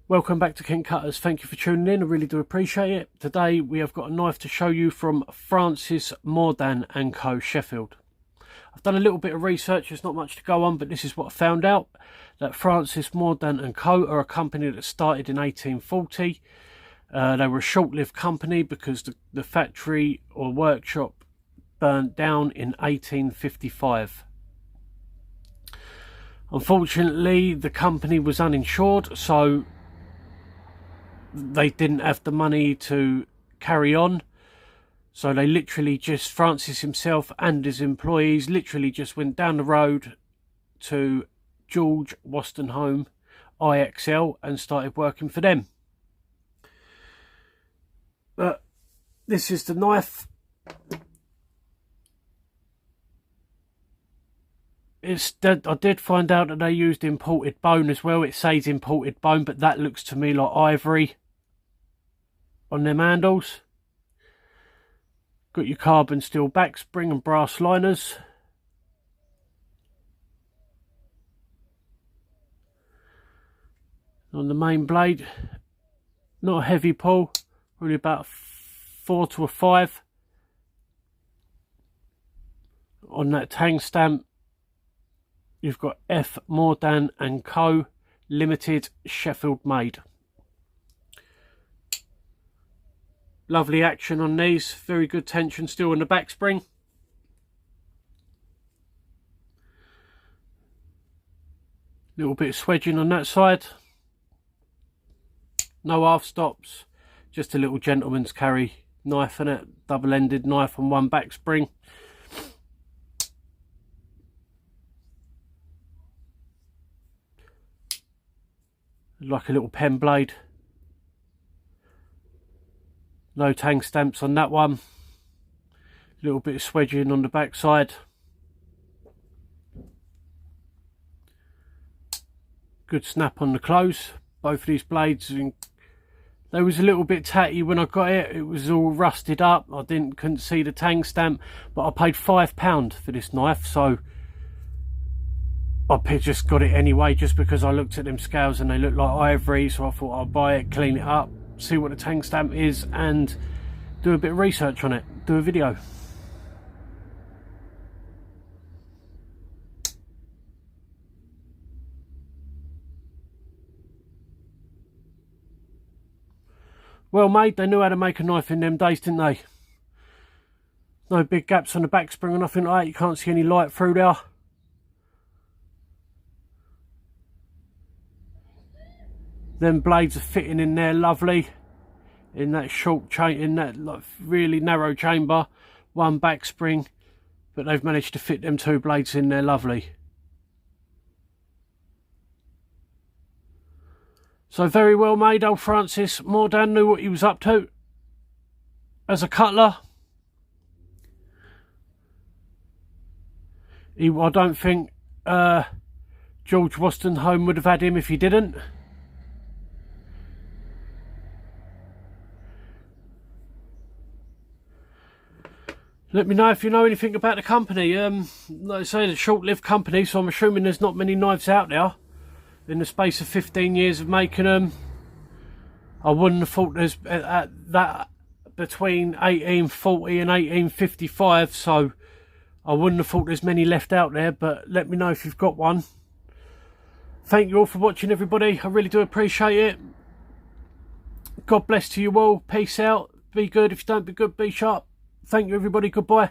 Welcome back to Kent Cutters. Thank you for tuning in. I really do appreciate it. Today we have got a knife to show you from Francis Mordan Co, Sheffield. I've done a little bit of research. There's not much to go on, but this is what I found out. That Francis Mordan Co are a company that started in 1840. They were a short-lived company because the factory or workshop burnt down in 1855. Unfortunately, the company was uninsured, so they didn't have the money to carry on. So they literally just, Francis himself and his employees literally just went down the road to George Weston Home IXL and started working for them. But this is the knife. I did find out that they used imported bone as well. It says imported bone, but that looks to me like ivory on them handles. Got your carbon steel back spring and brass liners. On the main blade, not a heavy pull, really about 4 to a 5. On that tang stamp, you've got F Mordan & Co Limited, Sheffield made. Lovely action on these, very good tension still on the back spring. Little bit of swedging on that side. No half stops, just a little gentleman's carry knife in it, double-ended knife on one back spring. Like a little pen blade. No tang stamps on that one. A little bit of swedging on the back side. Good snap on the close. Both of these blades, they was a little bit tatty when I got it. It was all rusted up. I couldn't see the tang stamp, but I paid £5 for this knife, so I just got it anyway, just because I looked at them scales and they look like ivory, so I thought I'll buy it, clean it up, see what the tang stamp is, and do a bit of research on it, do a video. Well made, they knew how to make a knife in them days, didn't they? No big gaps on the back spring or nothing like that, you can't see any light through there. Them blades are fitting in there lovely, in that short chain, in that like really narrow chamber, one back spring, but they've managed to fit them two blades in there lovely. So very well made. Old Francis Mordan knew what he was up to as a cutler. I don't think George Weston Home would have had him if he didn't. Let me know if you know anything about the company. Like I say, it's a short-lived company, so I'm assuming there's not many knives out there. In the space of 15 years of making them, I wouldn't have thought there's that between 1840 and 1855, so I wouldn't have thought there's many left out there, but let me know if you've got one. Thank you all for watching, everybody. I really do appreciate it. God bless to you all. Peace out. Be good. If you don't be good, be sharp. Thank you, everybody. Goodbye.